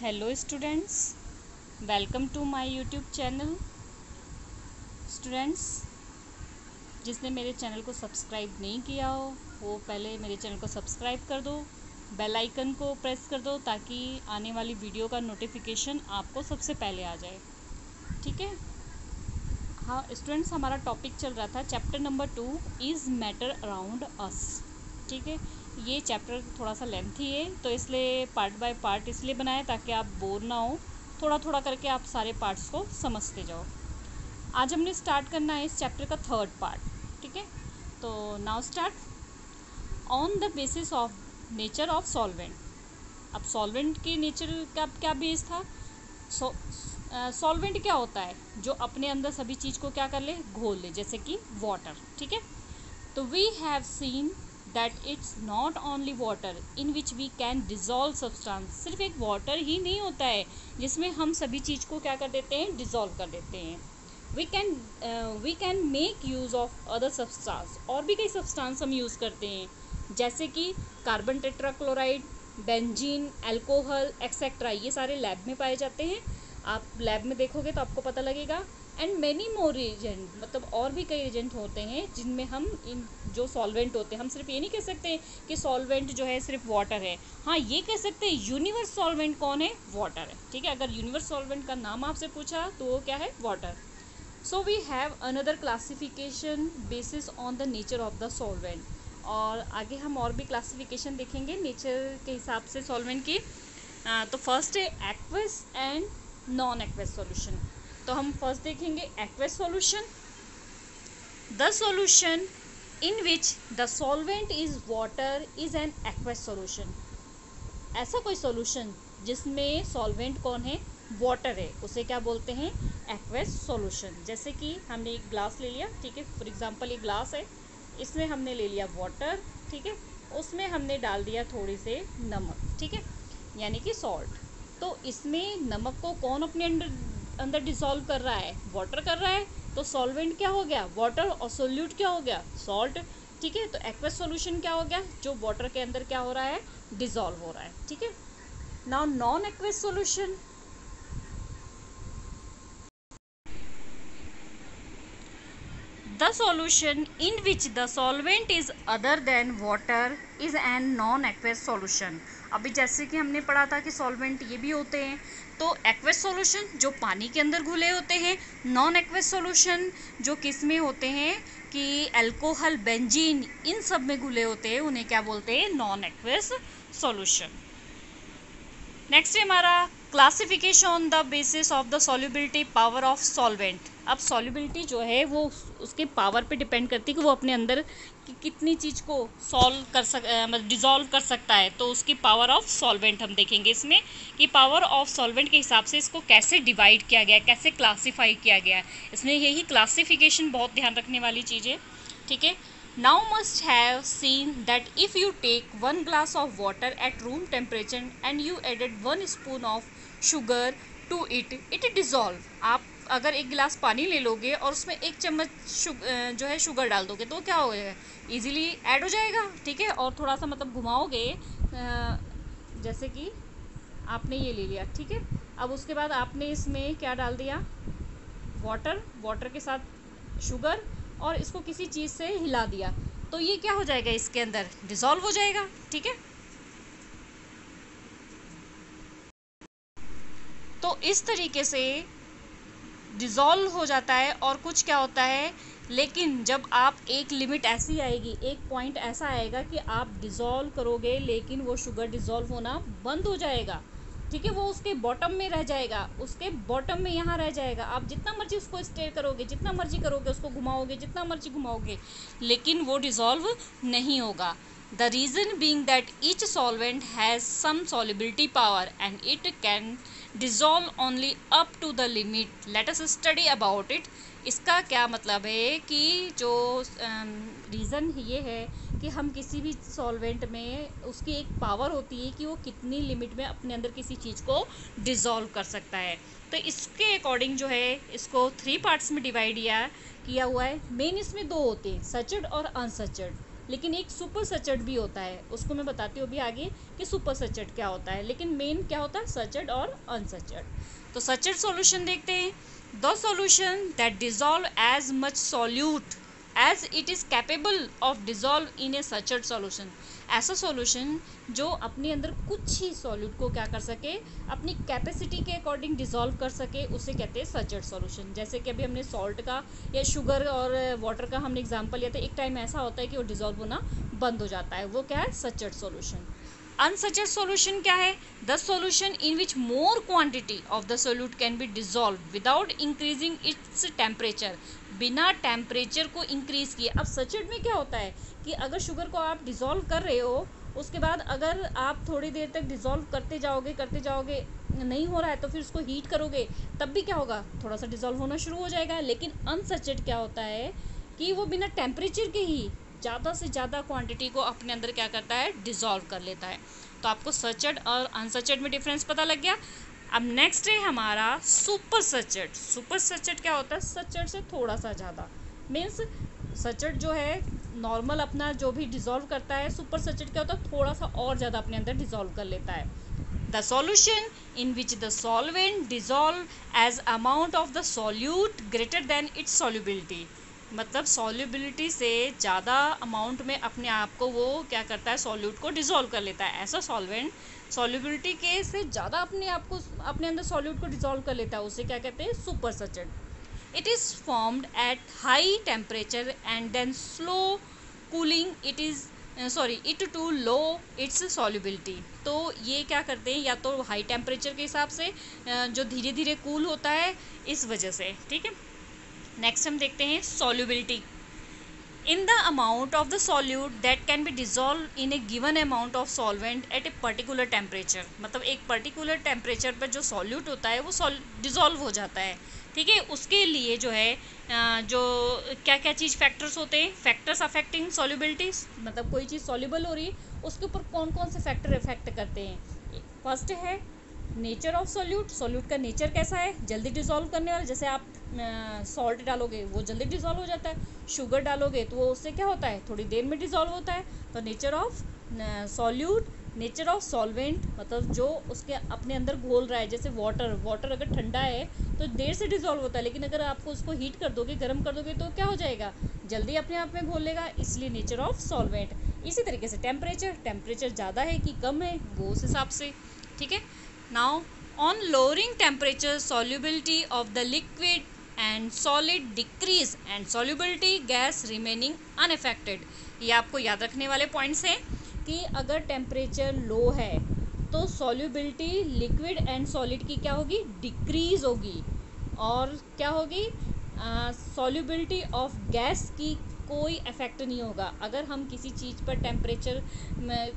Hello students, welcome to my YouTube channel. Students, जिसने मेरे channel को सब्सक्राइब नहीं किया हो वो पहले मेरे चैनल को सब्सक्राइब कर दो, बेल आइकन को प्रेस कर दो ताकि आने वाली वीडियो का नोटिफिकेशन आपको सबसे पहले आ जाए। ठीक है। हाँ स्टूडेंट्स, हमारा टॉपिक चल रहा था chapter number 2 is matter around us. ठीक है। ये चैप्टर थोड़ा सा लेंथी है तो इसलिए पार्ट बाय पार्ट इसलिए बनाया ताकि आप बोर ना हो, थोड़ा थोड़ा करके आप सारे पार्ट्स को समझते जाओ। आज हमने स्टार्ट करना है इस चैप्टर का थर्ड पार्ट। ठीक है। तो now start on the basis of nature of solvent. अब सॉल्वेंट के नेचर का क्या बेस था। सॉल्वेंट क्या होता है? जो अपने अंदर सभी चीज़ को क्या कर ले, घोल ले, जैसे कि वाटर। ठीक है। तो we have seen that it's not only water in which we can dissolve substance. सिर्फ एक वाटर ही नहीं होता है जिसमें हम सभी चीज़ को क्या कर देते हैं, डिज़ोल्व कर देते हैं। We can make use of other substance. और भी कई सब्सटेंस हम यूज़ करते हैं, जैसे कि carbon tetrachloride, benzene, alcohol etcetera. ये सारे लैब में पाए जाते हैं। आप लैब में देखोगे तो आपको पता लगेगा। एंड मैनी मोर एजेंट, मतलब और भी कई एजेंट होते हैं जिनमें हम इन जो सॉल्वेंट होते हैं, हम सिर्फ ये नहीं कह सकते कि सॉल्वेंट जो है सिर्फ वाटर है। हाँ, ये कह सकते हैं यूनिवर्स सॉल्वेंट कौन है, वाटर है। ठीक है। अगर यूनिवर्स सॉल्वेंट का नाम आपसे पूछा तो वो क्या है, water. So we have another classification basis on the nature of the solvent. और आगे हम और भी क्लासिफिकेशन देखेंगे नेचर के हिसाब से सॉल्वेंट की। तो फर्स्ट है aqueous and non aqueous solution. तो हम फर्स्ट देखेंगे aqueous solution. The solution in which the solvent is water is an aqueous solution. ऐसा कोई सॉल्यूशन जिसमें सॉल्वेंट कौन है, वाटर है, उसे क्या बोलते हैं, एक्वस सॉल्यूशन। जैसे कि हमने एक ग्लास ले लिया। ठीक है। फॉर एग्जांपल ये ग्लास है, इसमें हमने ले लिया वाटर। ठीक है। उसमें हमने डाल दिया थोड़ी से नमक। ठीक है, यानी कि सॉल्ट। तो इसमें नमक को कौन अपने अंदर डिसॉल्व कर रहा है, वाटर कर रहा है। तो सॉल्वेंट क्या हो गया, वाटर, और सोल्यूट क्या हो गया, सॉल्ट। ठीक है। तो एक्वस सॉल्यूशन क्या हो गया, जो वाटर के अंदर क्या हो रहा है, डिसॉल्व हो रहा है। ठीक है। Now non aqueous solution. The solution in which the solvent is other than water is an non-aqueous solution। अभी जैसे कि हमने पढ़ा था कि सॉल्वेंट ये भी होते हैं, तो एक्वस सॉल्यूशन जो पानी के अंदर घुले होते हैं, नॉन एक्वस सॉल्यूशन जो किस में होते हैं कि अल्कोहल, बेंजीन, इन सब में घुले होते हैं, उन्हें क्या बोलते हैं, नॉन एक्वस सॉल्यूशन। नेक्स्ट है हमारा classification on the basis of the solubility power of solvent. अब सॉल्युबिलिटी जो है वो उसके पावर पे डिपेंड करती है कि वो अपने अंदर कि कितनी चीज़ को सॉल्व कर मतलब डिज़ोल्व कर सकता है। तो उसकी पावर ऑफ सॉल्वेंट हम देखेंगे इसमें कि पावर ऑफ सॉल्वेंट के हिसाब से इसको कैसे डिवाइड किया गया है, कैसे क्लासीफाई किया गया है। इसमें यही क्लासिफिकेशन बहुत ध्यान रखने वाली चीज़ है। ठीक है। Now must have seen that if you take 1 glass of water at room temperature and you added 1 spoon of sugar to it, it dissolve। आप अगर एक गिलास पानी ले लोगे और उसमें 1 चम्मच जो है शुगर डाल दोगे तो क्या होगा, इजीली ऐड हो जाएगा। ठीक है। और थोड़ा सा मतलब घुमाओगे, जैसे कि आपने ये ले लिया। ठीक है। अब उसके बाद आपने इसमें क्या डाल दिया, वाटर के साथ शुगर, और इसको किसी चीज़ से हिला दिया, तो ये क्या हो जाएगा, इसके अंदर डिसॉल्व हो जाएगा। ठीक है। तो इस तरीके से डिसॉल्व हो जाता है। और कुछ क्या होता है, लेकिन जब आप एक लिमिट ऐसी आएगी, एक पॉइंट ऐसा आएगा कि आप डिसॉल्व करोगे लेकिन वो शुगर डिसॉल्व होना बंद हो जाएगा। ठीक है। वो उसके बॉटम में रह जाएगा, उसके बॉटम में यहाँ रह जाएगा। आप जितना मर्जी उसको स्टेयर करोगे, जितना मर्जी करोगे, उसको घुमाओगे, जितना मर्जी घुमाओगे, लेकिन वो डिसॉल्व नहीं होगा। The reason being that each solvent has some solubility power and it can dissolve only up to the limit. Let us study about it. इसका क्या मतलब है कि जो रीज़न ये है कि हम किसी भी सॉल्वेंट में उसकी एक पावर होती है कि वो कितनी लिमिट में अपने अंदर किसी चीज़ को डिसॉल्व कर सकता है। तो इसके अकॉर्डिंग जो है इसको 3 पार्ट्स में डिवाइड किया हुआ है। मेन इसमें 2 होते हैं, सचड और अनसचड, लेकिन एक सुपर सचड भी होता है, उसको मैं बताती हूँ अभी आगे कि सुपर सचेड क्या होता है, लेकिन मेन क्या होता है, सचेड और अनसचेड। तो सचेड सॉल्यूशन देखते हैं। The solution that dissolve as much solute as it is capable of dissolve in a saturated solution. ऐसा सॉल्यूशन जो अपने अंदर कुछ ही सॉल्यूट को क्या कर सके, अपनी कैपेसिटी के अकॉर्डिंग डिजॉल्व कर सके, उसे कहते हैं सचेड सॉल्यूशन। जैसे कि अभी हमने सॉल्ट का या शुगर और वाटर का हमने एग्जांपल लिया था, एक टाइम ऐसा होता है कि वो डिजॉल्व होना बंद हो जाता है, वो क्या है, सचेड सॉल्यूशन। अनसचेड सॉल्यूशन क्या है, the solution in which more quantity of the solute can be dissolve without increasing its temperature, बिना टेम्परेचर को इंक्रीज किए। अब सचेड में क्या होता है कि अगर शुगर को आप डिज़ोल्व कर रहे हो, उसके बाद अगर आप थोड़ी देर तक डिज़ोल्व करते जाओगे नहीं हो रहा है तो फिर उसको हीट करोगे, तब भी क्या होगा, थोड़ा सा डिज़ोल्व होना शुरू हो जाएगा। लेकिन अनसचेड क्या होता है कि वो बिना टेम्परेचर के ही ज़्यादा से ज़्यादा क्वांटिटी को अपने अंदर क्या करता है, डिज़ोल्व कर लेता है। तो आपको सचेड और अनसचेड में डिफरेंस पता लग गया। अब नेक्स्ट है हमारा सुपर सचेड। सुपर सचेड क्या होता है, सचेड से थोड़ा सा ज़्यादा, मीन्स सचेड जो है नॉर्मल अपना जो भी डिज़ोल्व करता है, सुपर सचेड क्या होता है, थोड़ा सा और ज़्यादा अपने अंदर डिज़ोल्व कर लेता है। The solution in which the solvent dissolve as amount of the solute greater than its solubility, मतलब सॉल्युबिलिटी से ज़्यादा अमाउंट में अपने आप को वो क्या करता है, सॉल्यूट को डिज़ोल्व कर लेता है। ऐसा सॉल्वेंट सॉल्युबिलिटी के से ज़्यादा अपने आप को अपने अंदर सॉल्यूट को डिज़ोल्व कर लेता है, उसे क्या कहते हैं, super सचेड। It is formed at high temperature and then slow cooling it to low its solubility। तो ये क्या करते हैं, या तो हाई टेम्परेचर के हिसाब से जो धीरे धीरे कूल होता है, इस वजह से, ठीक है। नेक्स्ट हम देखते हैं solubility. In the amount of the solute that can be dissolve in A given amount of solvent eight a particular temperature, मतलब एक पर्टिकुलर टेम्परेचर पर जो सॉल्यूट होता है वो डिजॉल्व हो जाता है, ठीक है। उसके लिए जो है जो क्या क्या चीज़ फैक्टर्स होते हैं, फैक्टर्स अफेक्टिंग सॉल्युबिलिटी, मतलब कोई चीज़ सॉल्युबल हो रही है उसके ऊपर कौन कौन से फैक्टर इफेक्ट करते हैं। फर्स्ट है नेचर ऑफ सॉल्यूट, सॉल्यूट का नेचर कैसा है, जल्दी डिज़ोल्व करने वाला, जैसे आप सॉल्ट डालोगे वो जल्दी डिज़ोल्व हो जाता है, शुगर डालोगे तो वो उससे क्या होता है, थोड़ी देर में डिज़ोल्व होता है। तो nature of solute, nature of solvent, मतलब जो उसके अपने अंदर घोल रहा है, जैसे वाटर अगर ठंडा है तो देर से डिज़ोल्व होता है, लेकिन अगर आपको उसको हीट कर दोगे, गर्म कर दोगे, तो क्या हो जाएगा, जल्दी अपने आप में घोल लेगा, इसलिए नेचर ऑफ सॉल्वेंट। इसी तरीके से टेम्परेचर ज़्यादा है कि कम है, वो उस हिसाब से, ठीक है। Now on lowering temperature solubility of the liquid and solid decrease and solubility gas remaining unaffected. ये आपको याद रखने वाले पॉइंट्स हैं कि अगर टेम्परेचर लो है तो सॉल्युबिलिटी लिक्विड एंड सॉलिड की क्या होगी, डिक्रीज होगी, और क्या होगी, सॉल्युबिलिटी ऑफ गैस की कोई इफेक्ट नहीं होगा। अगर हम किसी चीज़ पर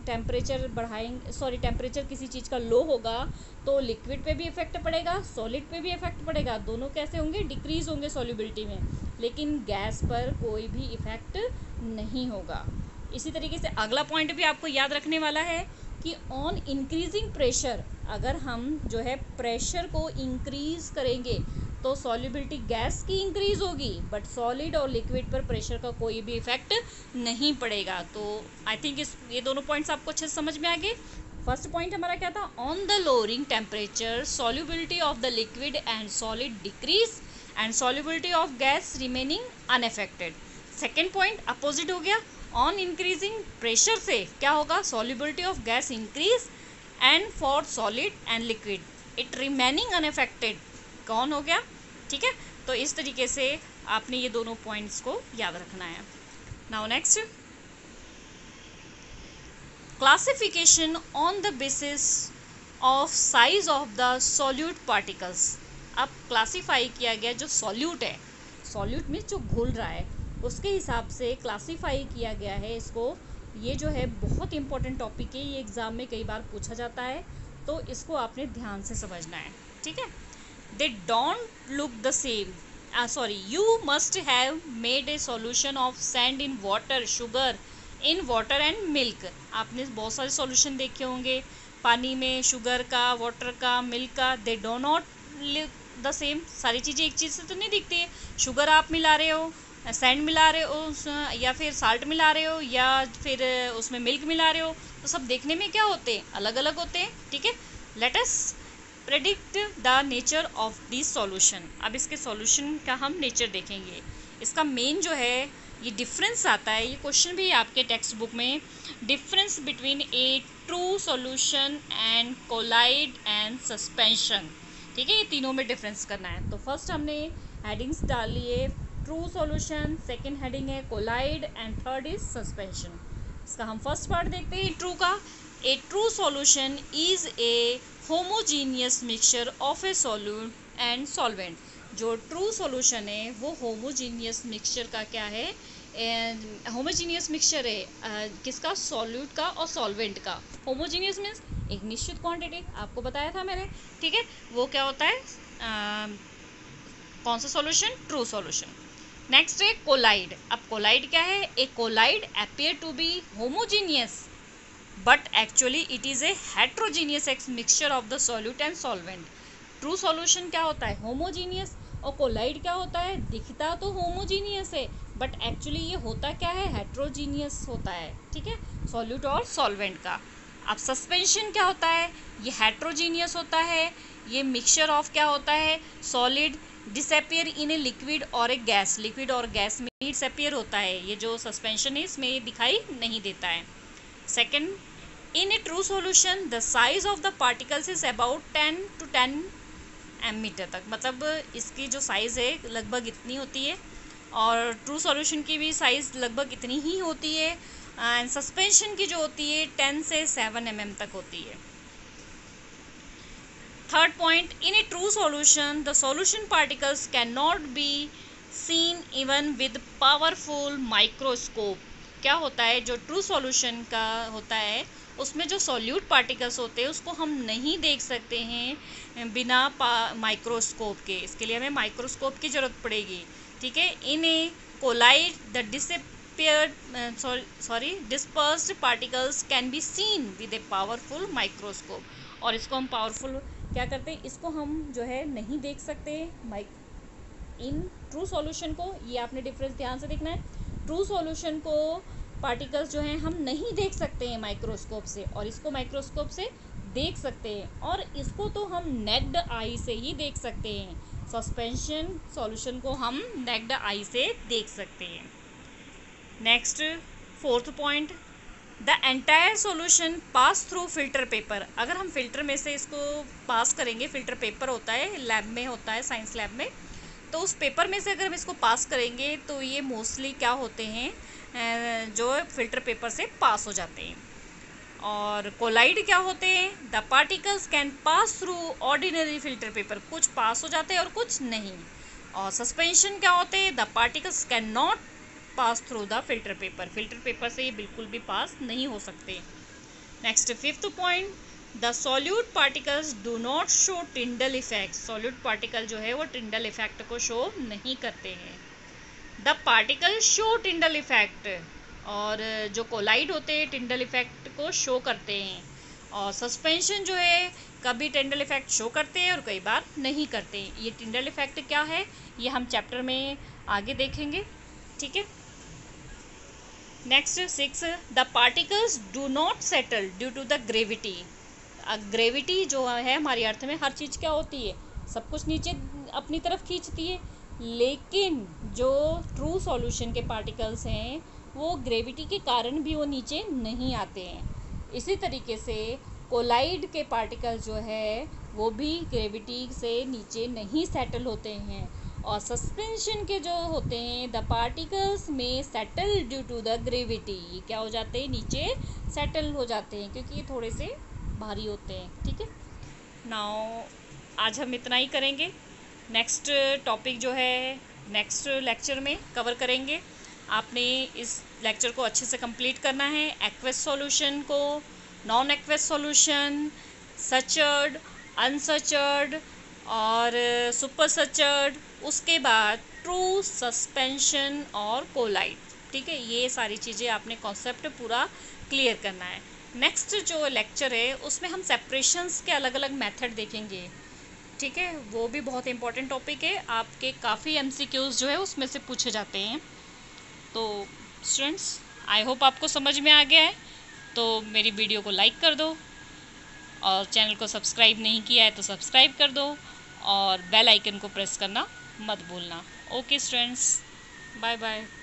टेम्परेचर बढ़ाएंगे, टेम्परेचर किसी चीज़ का लो होगा तो लिक्विड पे भी इफेक्ट पड़ेगा, सॉलिड पे भी इफेक्ट पड़ेगा, दोनों कैसे होंगे, डिक्रीज होंगे सॉल्युबिलिटी में, लेकिन गैस पर कोई भी इफेक्ट नहीं होगा। इसी तरीके से अगला पॉइंट भी आपको याद रखने वाला है कि ऑन इंक्रीजिंग प्रेशर, अगर हम जो है प्रेशर को इंक्रीज करेंगे तो सॉल्युबिलिटी गैस की इंक्रीज होगी, बट सॉलिड और लिक्विड पर प्रेशर का कोई भी इफेक्ट नहीं पड़ेगा। तो आई थिंक ये दोनों पॉइंट्स आपको अच्छे से समझ में आ गए। फर्स्ट पॉइंट हमारा क्या था, on the lowering temperature solubility of the liquid and solid decrease and solubility of gas remaining unaffected. Second point opposite हो गया, ऑन इंक्रीजिंग प्रेशर से क्या होगा, solubility of gas increase and for solid and liquid it remaining unaffected. कौन हो गया, ठीक है। तो इस तरीके से आपने ये दोनों पॉइंट्स को याद रखना है। Now next, classification on the basis of size of the solute particles. अब क्लासीफाई किया गया जो सॉल्यूट है, सॉल्यूट में जो घुल रहा है उसके हिसाब से क्लासीफाई किया गया है इसको। ये जो है बहुत इंपॉर्टेंट टॉपिक है, ये एग्ज़ाम में कई बार पूछा जाता है, तो इसको आपने ध्यान से समझना है, ठीक है। They don't look the same. You must have made a solution of sand in water, sugar in water and milk. आपने बहुत सारे सॉल्यूशन देखे होंगे, पानी में शुगर का, वाटर का, मिल्क का। They do not look the same. सारी चीज़ें एक चीज़ से तो नहीं दिखती है। शुगर आप मिला रहे हो सैंड मिला रहे हो या फिर साल्ट मिला रहे हो या फिर उसमें मिल्क मिला रहे हो, तो सब देखने में क्या होते हैं, अलग अलग होते हैं। ठीक है, let us predict the nature of this solution. अब इसके सॉल्यूशन का हम नेचर देखेंगे। इसका मेन जो है ये डिफरेंस आता है, ये क्वेश्चन भी आपके टेक्स्ट बुक में, difference between a true solution and colloid and suspension. ठीक है, ये तीनों में डिफरेंस करना है। तो फर्स्ट हमने हेडिंग्स डाल लिए, ट्रू सॉल्यूशन, सेकंड हेडिंग है colloid and third is suspension. इसका हम फर्स्ट पार्ट देखते हैं ट्रू का। A true solution is a homogeneous mixture of a solute and solvent. जो ट्रू सॉल्यूशन है वो होमोजीनियस मिक्सचर का क्या है, होमोजीनियस मिक्सचर है किसका, सॉल्यूट का और सॉल्वेंट का। होमोजीनियस मीन्स एक निश्चित क्वांटिटी, आपको बताया था मैंने। ठीक है, वो क्या होता है, कौन सा सॉल्यूशन, ट्रू सॉल्यूशन। नेक्स्ट है कोलाइड। अब कोलाइड क्या है, a colloid appear to be homogeneous but actually it is a heterogeneous mixture of the solute and solvent. True solution क्या होता है, होमोजीनियस, और कोलाइड क्या होता है, दिखता तो होमोजीनियस है बट एक्चुअली ये होता क्या है, हेट्रोजीनियस होता है। ठीक है, सॉल्यूट और सॉल्वेंट का। अब सस्पेंशन क्या होता है, ये हेट्रोजीनियस होता है, ये मिक्सचर ऑफ क्या होता है, solid disappear in a liquid और ए गैस, लिक्विड और गैस में डिसअपियर होता है। ये जो सस्पेंशन है इसमें ये दिखाई नहीं देता है। Second, in a true solution the size of the particles is about 10 to 10 metre तक, मतलब इसकी जो साइज़ है लगभग इतनी होती है, और ट्रू सॉल्यूशन की भी साइज़ लगभग इतनी ही होती है, एंड सस्पेंशन की जो होती है 10 से 7 mm तक होती है। Third point, in a true solution the solution particles can not be seen even with powerful microscope. क्या होता है, जो ट्रू सॉल्यूशन का होता है उसमें जो सॉल्यूट पार्टिकल्स होते हैं उसको हम नहीं देख सकते हैं बिना माइक्रोस्कोप के, इसके लिए हमें माइक्रोस्कोप की ज़रूरत पड़ेगी। ठीक है, in a colloid the dispersed particles can be seen with a powerful microscope. और इसको हम पावरफुल क्या करते हैं, इसको हम जो है नहीं देख सकते इन ट्रू सॉल्यूशन को। ये आपने डिफरेंस ध्यान से देखना है, ट्रू सॉल्यूशन को पार्टिकल्स जो हैं हम नहीं देख सकते हैं माइक्रोस्कोप से, और इसको माइक्रोस्कोप से देख सकते हैं, और इसको तो हम नेक्ड आई से ही देख सकते हैं। सस्पेंशन सॉल्यूशन को हम नेक्ड आई से देख सकते हैं। Next fourth point, the entire solution pass through filter paper. अगर हम फिल्टर में से इसको पास करेंगे, फिल्टर पेपर होता है लैब में, होता है साइंस लैब में, तो उस पेपर में से अगर हम इसको पास करेंगे तो ये मोस्टली क्या होते हैं, जो फिल्टर पेपर से पास हो जाते हैं। और कोलाइड क्या होते हैं, the particles can pass through ordinary filter paper, कुछ पास हो जाते हैं और कुछ नहीं। और सस्पेंशन क्या होते हैं, the particles can not pass through the filter paper, filter paper से ये बिल्कुल भी पास नहीं हो सकते। Next fifth point, the solute particles do not show Tyndall effect. Solute particle जो है वो टिंडल इफेक्ट को शो नहीं करते हैं। The particle show Tyndall effect, और जो कोलाइड होते हैं टिंडल इफेक्ट को शो करते हैं। और सस्पेंशन जो है कभी टिंडल इफेक्ट शो करते हैं और कई बार नहीं करते। ये टिंडल इफेक्ट क्या है ये हम चैप्टर में आगे देखेंगे। ठीक है, next 6, the particles do not settle due to the gravity. Gravity जो है हमारी अर्थ में हर चीज़ क्या होती है, सब कुछ नीचे अपनी तरफ खींचती है, लेकिन जो ट्रू सॉल्यूशन के पार्टिकल्स हैं वो ग्रेविटी के कारण भी वो नीचे नहीं आते हैं। इसी तरीके से कोलाइड के पार्टिकल जो है वो भी ग्रेविटी से नीचे नहीं सेटल होते हैं। और सस्पेंशन के जो होते हैं, द पार्टिकल्स में settle due to the gravity, ये क्या हो जाते हैं, नीचे सेटल हो जाते हैं क्योंकि ये थोड़े से भारी होते हैं। ठीक है, नाउ आज हम इतना ही करेंगे। नेक्स्ट टॉपिक जो है नेक्स्ट लेक्चर में कवर करेंगे। आपने इस लेक्चर को अच्छे से कंप्लीट करना है। एक्वस सॉल्यूशन को, नॉन एक्वस सॉल्यूशन, सचर्ड, अनसचर्ड और सुपर सचर्ड, उसके बाद ट्रू, सस्पेंशन और कोलाइड। ठीक है, ये सारी चीज़ें आपने कॉन्सेप्ट पूरा क्लियर करना है। नेक्स्ट जो लेक्चर है उसमें हम सेपरेशंस के अलग अलग मेथड देखेंगे। ठीक है, वो भी बहुत इंपॉर्टेंट टॉपिक है, आपके काफ़ी MCQs जो है उसमें से पूछे जाते हैं। तो स्टूडेंट्स, आई होप आपको समझ में आ गया है। तो मेरी वीडियो को लाइक कर दो, और चैनल को सब्सक्राइब नहीं किया है तो सब्सक्राइब कर दो, और बेल आइकन को प्रेस करना मत भूलना। Okay students, bye bye.